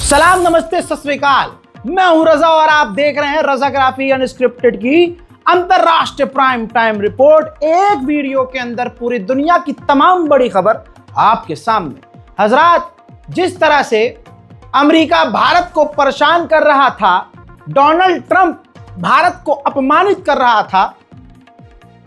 सलाम, नमस्ते, सत श्री अकाल। मैं हूं रजा और आप देख रहे हैं रजाग्राफी अनस्क्रिप्टेड की अंतरराष्ट्रीय प्राइम टाइम रिपोर्ट। एक वीडियो के अंदर पूरी दुनिया की तमाम बड़ी खबर आपके सामने। हजरात, जिस तरह से अमेरिका भारत को परेशान कर रहा था, डोनाल्ड ट्रंप भारत को अपमानित कर रहा था,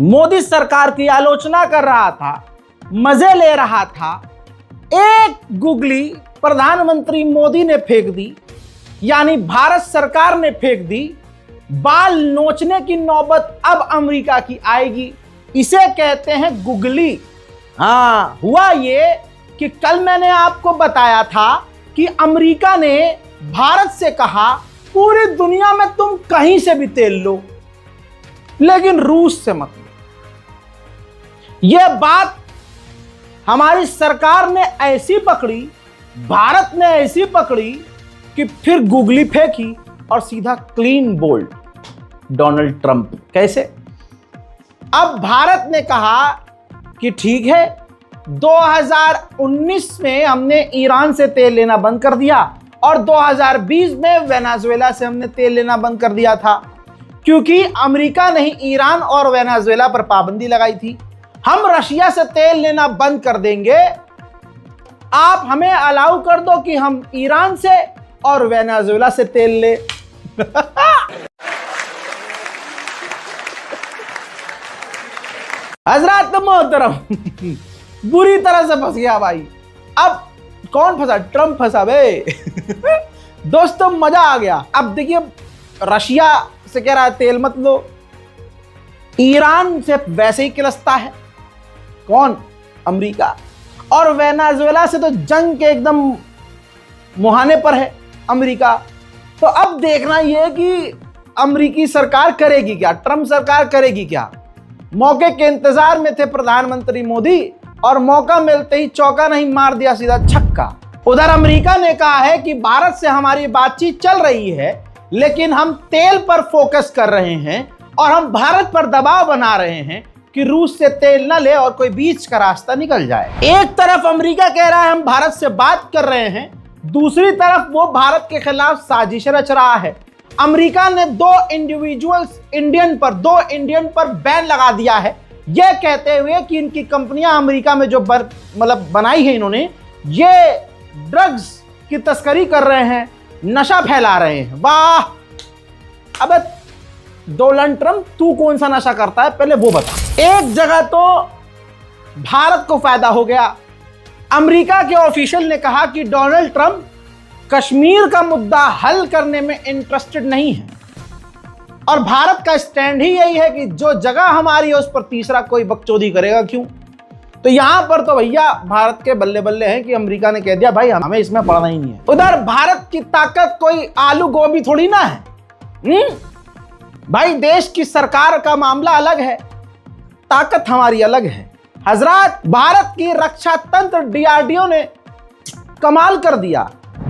मोदी सरकार की आलोचना कर रहा था, मजे ले रहा था, एक गुगली प्रधानमंत्री मोदी ने फेंक दी, यानी भारत सरकार ने फेंक दी। बाल नोचने की नौबत अब अमेरिका की आएगी। इसे कहते हैं गुगली। हाँ, हुआ ये कि कल मैंने आपको बताया था कि अमेरिका ने भारत से कहा पूरी दुनिया में तुम कहीं से भी तेल लो, लेकिन रूस से मत लो। यह बात हमारी सरकार ने ऐसी पकड़ी, भारत ने ऐसी पकड़ी कि फिर गुगली फेंकी और सीधा क्लीन बोल्ड डोनाल्ड ट्रंप। कैसे? अब भारत ने कहा कि ठीक है, 2019 में हमने ईरान से तेल लेना बंद कर दिया और 2020 में वेनेजुएला से हमने तेल लेना बंद कर दिया था, क्योंकि अमेरिका ने ही ईरान और वेनेजुएला पर पाबंदी लगाई थी। हम रशिया से तेल लेना बंद कर देंगे, आप हमें अलाउ कर दो कि हम ईरान से और वेनेजुएला से तेल ले। हजरात मोहतरम, बुरी तरह से फंस गया भाई। अब कौन फंसा? ट्रंप फंसा बे। दोस्तों, मजा आ गया। अब देखिए, रशिया से कह रहा है तेल मत लो, ईरान से वैसे ही किलसता है कौन? अमेरिका। और वेनेजुएला से तो जंग के एकदम मुहाने पर है अमेरिका। तो अब देखना यह कि अमेरिकी सरकार करेगी क्या, ट्रंप सरकार करेगी क्या। मौके के इंतजार में थे प्रधानमंत्री मोदी और मौका मिलते ही चौका नहीं मार दिया, सीधा छक्का। उधर अमेरिका ने कहा है कि भारत से हमारी बातचीत चल रही है, लेकिन हम तेल पर फोकस कर रहे हैं और हम भारत पर दबाव बना रहे हैं कि रूस से तेल न ले और कोई बीच का रास्ता निकल जाए। एक तरफ अमेरिका कह रहा है हम भारत से बात कर रहे हैं, दूसरी तरफ वो भारत के खिलाफ साजिश रच रहा है। अमेरिका ने दो इंडियन पर बैन लगा दिया है, यह कहते हुए कि इनकी कंपनियां अमेरिका में जो बनाई है, इन्होंने ये ड्रग्स की तस्करी कर रहे हैं, नशा फैला रहे हैं। वाह! अबे डोनाल्ड ट्रंप, तू कौन सा नशा करता है पहले वो बता। एक जगह तो भारत को फायदा हो गया। अमेरिका के ऑफिशियल ने कहा कि डोनाल्ड ट्रंप कश्मीर का मुद्दा हल करने में इंटरेस्टेड नहीं है और भारत का स्टैंड ही यही है कि जो जगह हमारी है उस पर तीसरा कोई बकचोदी करेगा क्यों। तो यहां पर तो भैया भारत के बल्ले बल्ले हैं कि अमेरिका ने कह दिया भाई हमें इसमें पड़ना ही नहीं है। उधर भारत की ताकत कोई आलू गोभी थोड़ी ना है। भाई, देश की सरकार का मामला अलग है, ताकत हमारी अलग है। हजरात, भारत की रक्षा तंत्र डीआरडीओ ने कमाल कर दिया।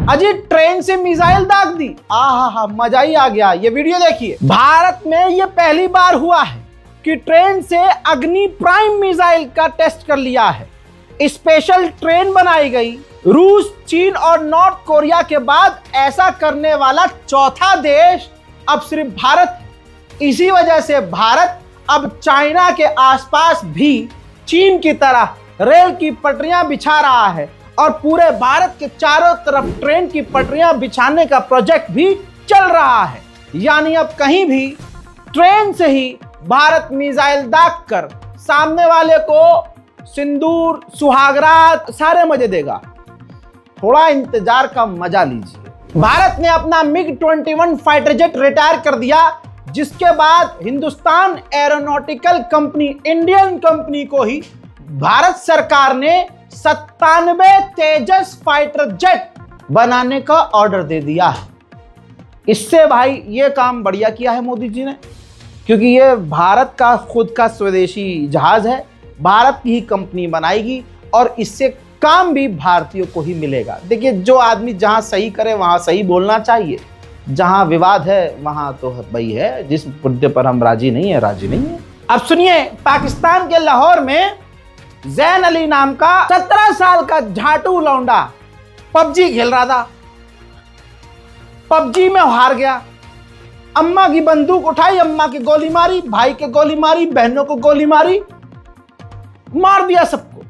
अजी, ट्रेन से मिसाइल दाग दी। आहा, मजा ही आ गया। ये वीडियो देखिए। भारत में ये पहली बार हुआ है कि ट्रेन से अग्नि प्राइम मिसाइल का टेस्ट कर लिया है। स्पेशल ट्रेन बनाई गई। रूस, चीन और नॉर्थ कोरिया के बाद ऐसा करने वाला चौथा देश अब सिर्फ भारत है। इसी वजह से भारत अब चाइना के आसपास भी चीन की तरह रेल की पटरियां बिछा रहा है और पूरे भारत के चारों तरफ ट्रेन की पटरियां बिछाने का प्रोजेक्ट भी चल रहा है। यानी अब कहीं भी ट्रेन से ही भारत मिसाइल दाग कर सामने वाले को सिंदूर, सुहागरात सारे मजे देगा। थोड़ा इंतजार का मजा लीजिए। भारत ने अपना MiG-21 फाइटर जेट रिटायर कर दिया, जिसके बाद Hindustan aeronautical company, Indian company को ही भारत सरकार ने 97 तेजस फाइटर जेट बनाने का ऑर्डर दे दिया है। इससे भाई ये काम बढ़िया किया है मोदी जी ने, क्योंकि ये भारत का खुद का स्वदेशी जहाज है, भारत की ही कंपनी बनाएगी और इससे काम भी भारतीयों को ही मिलेगा। देखिए, जो आदमी जहां सही करे वहां सही बोलना चाहिए, जहां विवाद है वहां तो भाई है, जिस मुद्दे पर हम राजी नहीं है। अब सुनिए, पाकिस्तान के लाहौर में जैन अली नाम का 17 साल का झाटू लौंडा पबजी खेल रहा था। पबजी में हार गया, अम्मा की बंदूक उठाई, अम्मा की गोली मारी, भाई के गोली मारी, बहनों को गोली मारी, मार दिया सबको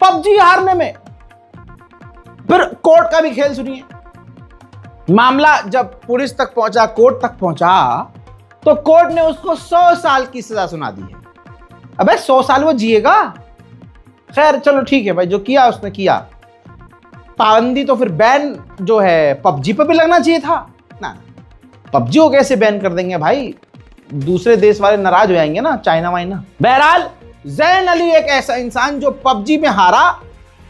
पबजी हारने में। फिर कोर्ट का भी खेल सुनिए। मामला जब पुलिस तक पहुंचा, कोर्ट तक पहुंचा, तो कोर्ट ने उसको 100 साल की सजा सुना दी है। अबे 100 साल वो जिएगा? खैर चलो ठीक है भाई, जो किया उसने किया। पाबंदी तो फिर बैन जो है पबजी पे भी लगना चाहिए था ना। पबजी को कैसे बैन कर देंगे भाई, दूसरे देश वाले नाराज हो जाएंगे ना, चाइना वाइना। बहरहाल जैन अली एक ऐसा इंसान जो पबजी में हारा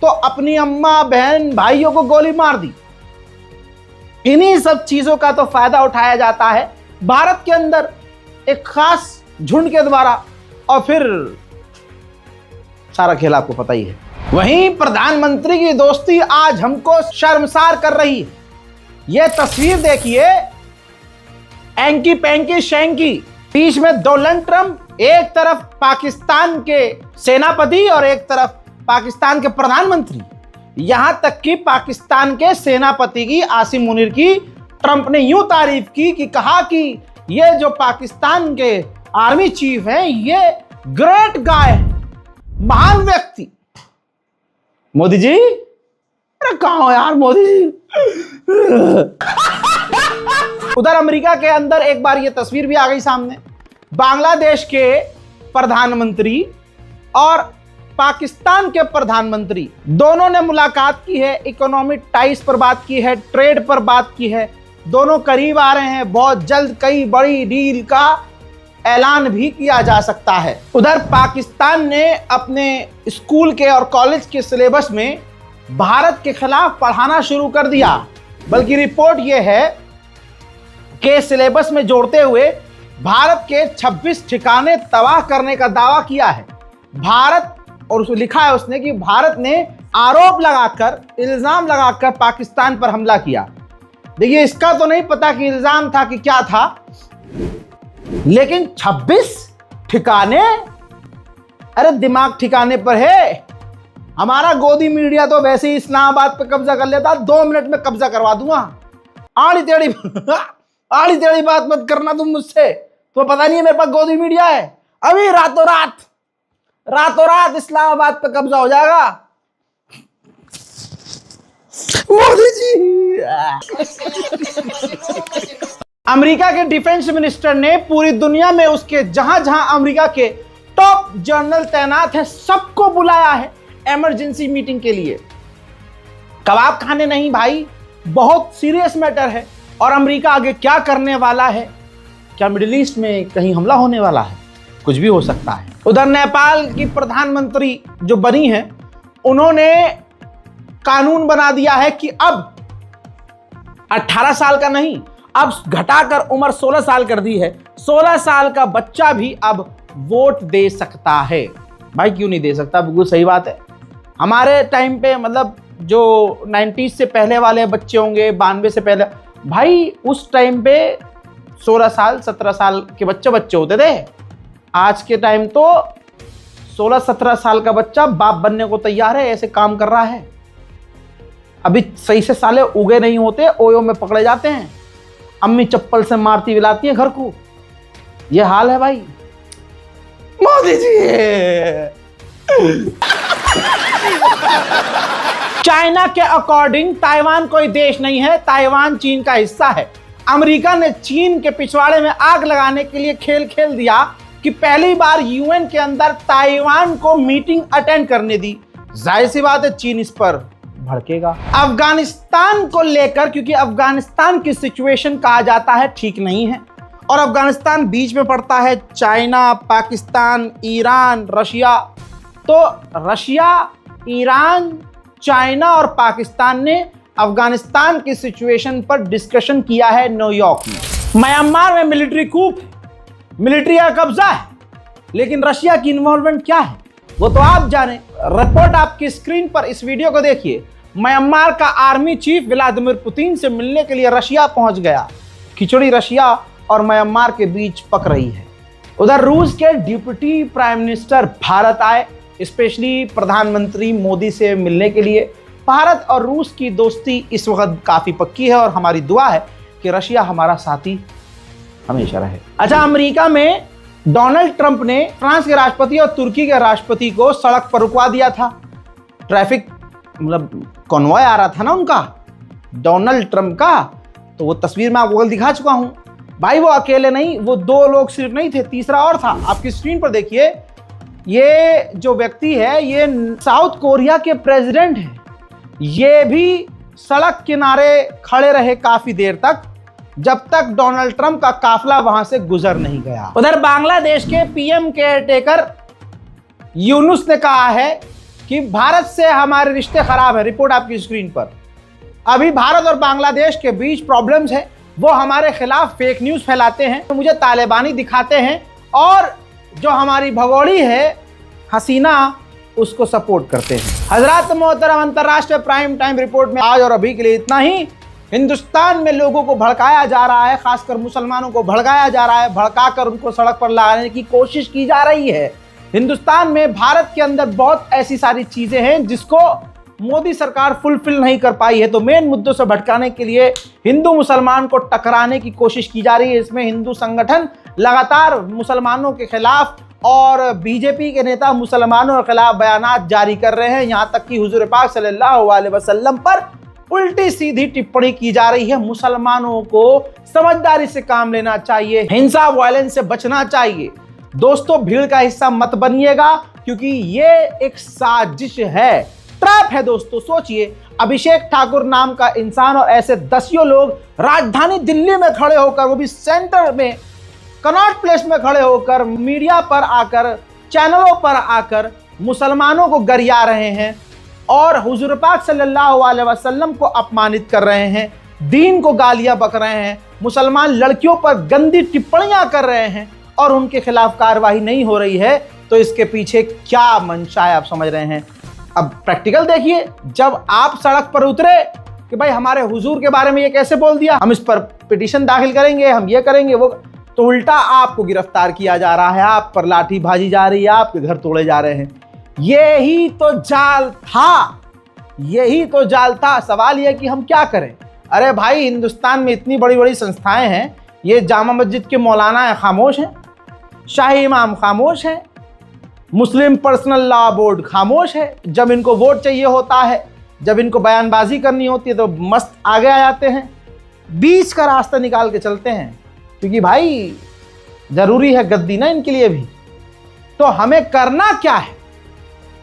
तो अपनी अम्मा, बहन, भाइयों को गोली मार दी। इन्हीं सब चीजों का तो फायदा उठाया जाता है भारत के अंदर एक खास झुंड के द्वारा, और फिर सारा खेल आपको पता ही है। वहीं प्रधानमंत्री की दोस्ती आज हमको शर्मसार कर रही है। यह तस्वीर देखिए, एंकी पैंकी शैंकी, बीच में डोनाल्ड ट्रंप, एक तरफ पाकिस्तान के सेनापति और एक तरफ पाकिस्तान के प्रधानमंत्री। यहां तक कि पाकिस्तान के सेनापति की, आसिम मुनीर की, ट्रंप ने यूं तारीफ की कि कहा कि ये जो पाकिस्तान के आर्मी चीफ हैं, ये ग्रेट गाय, महान व्यक्ति। मोदी जी, अरे कहां हो यार मोदी जी? उधर अमेरिका के अंदर एक बार ये तस्वीर भी आ गई सामने। बांग्लादेश के प्रधानमंत्री और पाकिस्तान के प्रधानमंत्री दोनों ने मुलाकात की है, इकोनॉमिक टाइज पर बात की है, ट्रेड पर बात की है। दोनों करीब आ रहे हैं, बहुत जल्द कई बड़ी डील का ऐलान भी किया जा सकता है। उधर पाकिस्तान ने अपने स्कूल के और कॉलेज के सिलेबस में भारत के खिलाफ पढ़ाना शुरू कर दिया। बल्कि रिपोर्ट यह है कि सिलेबस में जोड़ते हुए भारत के 26 ठिकाने तबाह करने का दावा किया है। भारत, और उसमें लिखा है उसने कि भारत ने आरोप लगाकर, इल्जाम लगाकर पाकिस्तान पर हमला किया। देखिए, इसका तो नहीं पता कि इल्जाम था कि क्या था, लेकिन 26 ठिकाने, अरे दिमाग ठिकाने पर है। हमारा गोदी मीडिया तो वैसे ही इस्लामाबाद पे कब्जा कर लेता, 2 मिनट में कब्जा करवा दूंगा। आड़ी टेढ़ी बात मत करना तुम मुझसे, तो पता नहीं है मेरे पास गोदी मीडिया है। अभी रातों रात इस्लामाबाद पे कब्जा हो जाएगा। मोदी जी। अमेरिका के डिफेंस मिनिस्टर ने पूरी दुनिया में उसके जहां जहां अमेरिका के टॉप जनरल तैनात हैं, सबको बुलाया है इमरजेंसी मीटिंग के लिए। कबाब खाने नहीं भाई, बहुत सीरियस मैटर है। और अमेरिका आगे क्या करने वाला है, क्या मिडिल ईस्ट में कहीं हमला होने वाला है, कुछ भी हो सकता है। उधर नेपाल की प्रधानमंत्री जो बनी है, उन्होंने कानून बना दिया है कि अब 18 साल का नहीं, अब घटाकर उम्र 16 साल कर दी है। 16 साल का बच्चा भी अब वोट दे सकता है। भाई क्यों नहीं दे सकता? बिल्कुल सही बात है। हमारे टाइम पे, मतलब जो 90s से पहले वाले बच्चे होंगे, 92 से पहले, भाई उस टाइम पे 16 साल 17 साल के बच्चे होते थे। आज के टाइम तो 16-17 साल का बच्चा बाप बनने को तैयार है, ऐसे काम कर रहा है। अभी सही से साले उगे नहीं होते, ओयो में पकड़े जाते हैं, अम्मी चप्पल से मारती विलाती है घर को। यह हाल है भाई। मोदी जी। चाइना के अकॉर्डिंग ताइवान कोई देश नहीं है, ताइवान चीन का हिस्सा है। अमेरिका ने चीन के पिछवाड़े में आग लगाने के लिए खेल खेल दिया कि पहली बार यूएन के अंदर ताइवान को मीटिंग अटेंड करने दी। जाहिर सी बात है चीन इस पर भड़केगा। अफगानिस्तान को लेकर, क्योंकि अफगानिस्तान की सिचुएशन कहा जाता है ठीक नहीं है, और अफगानिस्तान बीच में पड़ता है चाइना, पाकिस्तान, ईरान, रशिया। तो रशिया, ईरान, चाइना और पाकिस्तान ने अफगानिस्तान की सिचुएशन पर डिस्कशन किया है न्यूयॉर्क में। म्यांमार में मिलिट्री कूप, मिलिट्री का कब्जा है, लेकिन रशिया की इन्वॉल्वमेंट क्या है वो तो आप जाने। रिपोर्ट आपकी स्क्रीन पर, इस वीडियो को देखिए। म्यांमार का आर्मी चीफ व्लादिमीर पुतिन से मिलने के लिए रशिया पहुंच गया। खिचड़ी रशिया और म्यांमार के बीच पक रही है। उधर रूस के डिप्टी प्राइम मिनिस्टर भारत आए, स्पेशली प्रधानमंत्री मोदी से मिलने के लिए। भारत और रूस की दोस्ती इस वक्त काफी पक्की है और हमारी दुआ है कि रशिया हमारा साथी हमेशा रहे। अच्छा, अमेरिका में डोनाल्ड ट्रंप ने फ्रांस के राष्ट्रपति और तुर्की के राष्ट्रपति को सड़क पर रुकवा दिया था। ट्रैफिक मतलब कॉन्वॉय आ रहा था ना उनका, डोनाल्ड ट्रंप का, तो वो तस्वीर मैं आपको दिखा चुका हूं। भाई वो अकेले नहीं, वो 2 लोग सिर्फ नहीं थे, तीसरा और था। आपकी स्क्रीन पर देखिए, ये जो व्यक्ति है ये साउथ कोरिया के प्रेसिडेंट हैं। ये भी सड़क किनारे खड़े रहे काफी देर तक, जब तक डोनाल्ड ट्रंप का काफिला वहां से गुजर नहीं गया। उधर बांग्लादेश के पीएम केयरटेकर यूनुस ने कहा है कि भारत से हमारे रिश्ते खराब है। रिपोर्ट आपकी स्क्रीन पर। अभी भारत और बांग्लादेश के बीच प्रॉब्लम्स है, वो हमारे खिलाफ फेक न्यूज फैलाते हैं, तो मुझे तालिबानी दिखाते हैं, और जो हमारी भगोड़ी है हसीना उसको सपोर्ट करते हैं। हजरात मोहतरम, अंतरराष्ट्रीय प्राइम टाइम रिपोर्ट में आज और अभी के लिए इतना ही। हिंदुस्तान में लोगों को भड़काया जा रहा है, खासकर मुसलमानों को भड़काया जा रहा है, भड़काकर उनको सड़क पर लाने की कोशिश की जा रही है। हिंदुस्तान में, भारत के अंदर बहुत ऐसी सारी चीजें हैं जिसको मोदी सरकार फुलफिल नहीं कर पाई है, तो मेन मुद्दों से भटकाने के लिए हिंदू मुसलमान को टकराने की कोशिश की जा रही है। इसमें हिंदू संगठन लगातार मुसलमानों के खिलाफ और बीजेपी के नेता मुसलमानों के खिलाफ बयानात जारी कर रहे हैं। यहां तक कि हुजूर पाक सल्लल्लाहु अलैहि वसल्लम पर उल्टी सीधी टिप्पणी की जा रही है। मुसलमानों को समझदारी से काम लेना चाहिए, हिंसा वायलेंस से बचना चाहिए। दोस्तों, भीड़ का हिस्सा मत बनिएगा, क्योंकि ये एक साजिश है, ट्रैप है। दोस्तों सोचिए, अभिषेक ठाकुर नाम का इंसान और ऐसे दसियों लोग राजधानी दिल्ली में खड़े होकर, वो भी सेंटर में कनॉट प्लेस में खड़े होकर, मीडिया पर आकर, चैनलों पर आकर मुसलमानों को गरिया रहे हैं और हुजूर पाक सल्लल्लाहु अलैहि वसल्लम को अपमानित कर रहे हैं, दीन को गालियां बक रहे हैं, मुसलमान लड़कियों पर गंदी टिप्पणियां कर रहे हैं और उनके खिलाफ कार्रवाई नहीं हो रही है। तो इसके पीछे क्या मंशा है, आप समझ रहे हैं। अब प्रैक्टिकल देखिए, जब आप सड़क पर उतरे कि भाई हमारे हुजूर के बारे में ये कैसे बोल दिया, हम इस पर पिटीशन दाखिल करेंगे, हम ये करेंगे वो, तो उल्टा आपको गिरफ्तार किया जा रहा है, आप पर लाठी भाजी जा रही है, आपके घर तोड़े जा रहे हैं। यही तो जाल था, यही तो जाल था। सवाल यह कि हम क्या करें। अरे भाई, हिंदुस्तान में इतनी बड़ी बड़ी संस्थाएं हैं, ये जामा मस्जिद के मौलाना खामोश हैं, शाही इमाम खामोश हैं, मुस्लिम पर्सनल लॉ बोर्ड खामोश है। जब इनको वोट चाहिए होता है, जब इनको बयानबाजी करनी होती है, तो मस्त आगे आ जाते हैं, बीच का रास्ता निकाल के चलते हैं, क्योंकि भाई जरूरी है गद्दी ना इनके लिए भी। तो हमें करना क्या है,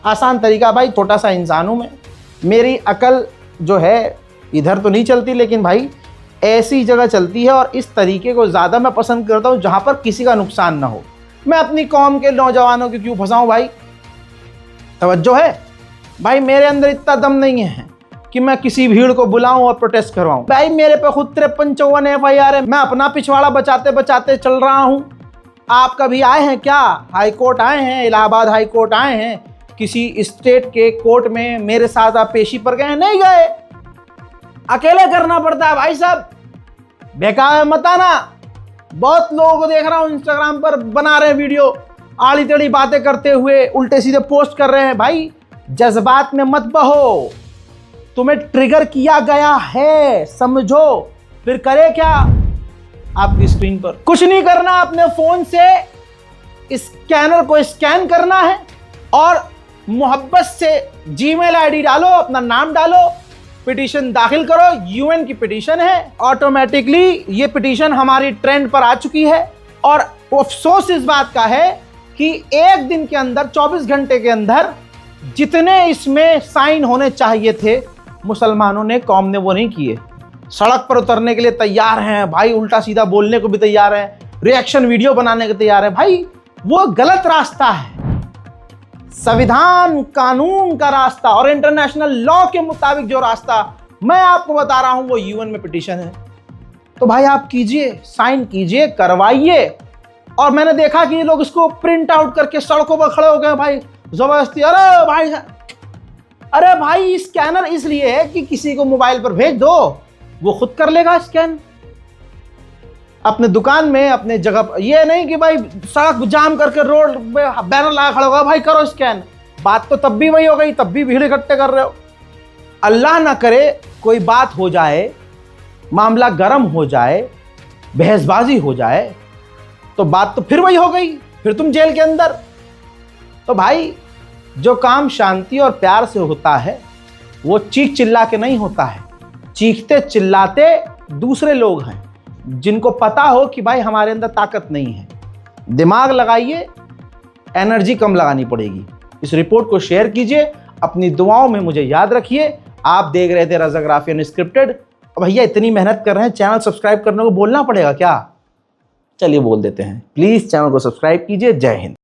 आसान तरीका भाई, छोटा सा इंसान हूं मैं, मेरी अकल जो है इधर तो नहीं चलती, लेकिन भाई ऐसी जगह चलती है और इस तरीके को ज़्यादा मैं पसंद करता हूं जहां पर किसी का नुकसान ना हो। मैं अपनी कौम के नौजवानों को क्यों फंसाऊं भाई, तवज्जो है भाई। मेरे अंदर इतना दम नहीं है कि मैं किसी भीड़ को बुलाऊं और प्रोटेस्ट करवाऊं। भाई मेरे पे खुद 53-54 FIR है, मैं अपना पिछवाड़ा बचाते बचाते चल रहा हूं। आप कभी आए हैं क्या, हाई कोर्ट आए हैं, इलाहाबाद हाई कोर्ट आए हैं, किसी स्टेट के कोर्ट में मेरे साथ आप पेशी पर गए? नहीं गए, अकेले करना पड़ता है भाई साहब। बेकार मत आना। बहुत लोगों को देख रहा हूं इंस्टाग्राम पर बना रहे हैं वीडियो, आड़ी टेढ़ी बातें करते हुए उल्टे सीधे पोस्ट कर रहे हैं। भाई जज्बात में मत बहो, तुम्हें ट्रिगर किया गया है, समझो। फिर करे क्या, आपकी स्क्रीन पर कुछ नहीं करना, अपने फोन से स्कैनर को स्कैन करना है और मोहब्बत से जीमेल आईडी डालो, अपना नाम डालो, पिटीशन दाखिल करो। यूएन की पिटीशन है, ऑटोमेटिकली ये पिटीशन हमारी ट्रेंड पर आ चुकी है। और अफसोस इस बात का है कि एक दिन के अंदर, 24 घंटे के अंदर जितने इसमें साइन होने चाहिए थे, मुसलमानों ने, कौम ने वो नहीं किए। सड़क पर उतरने के लिए तैयार हैं भाई, उल्टा सीधा बोलने को भी तैयार हैं, रिएक्शन वीडियो बनाने के तैयार हैं। भाई वो गलत रास्ता है, संविधान कानून का रास्ता और इंटरनेशनल लॉ के मुताबिक जो रास्ता मैं आपको बता रहा हूं वो यूएन में पिटीशन है। तो भाई आप कीजिए, साइन कीजिए, करवाइए। और मैंने देखा कि ये लोग इसको प्रिंट आउट करके सड़कों पर खड़े हो गए भाई, जबरदस्ती। अरे भाई स्कैनर इसलिए है कि किसी को मोबाइल पर भेज दो, वो खुद कर लेगा स्कैन अपने दुकान में, अपने जगह पर। ये नहीं कि भाई सड़क जाम करके रोड पे बैनर लगा खड़ा होगा, भाई करो स्कैन। बात तो तब भी वही हो गई, तब भी भीड़ इकट्ठे कर रहे हो। अल्लाह ना करे कोई बात हो जाए, मामला गर्म हो जाए, बहसबाजी हो जाए, तो बात तो फिर वही हो गई, फिर तुम जेल के अंदर। तो भाई जो काम शांति और प्यार से होता है वो चीख चिल्ला के नहीं होता है। चीखते चिल्लाते दूसरे लोग हैं जिनको पता हो कि भाई हमारे अंदर ताकत नहीं है। दिमाग लगाइए, एनर्जी कम लगानी पड़ेगी। इस रिपोर्ट को शेयर कीजिए, अपनी दुआओं में मुझे याद रखिए। आप देख रहे थे रज़ा ग्राफी अनस्क्रिप्टेड। भैया इतनी मेहनत कर रहे हैं, चैनल सब्सक्राइब करने को बोलना पड़ेगा क्या? चलिए बोल देते हैं, प्लीज़ चैनल को सब्सक्राइब कीजिए। जय हिंद।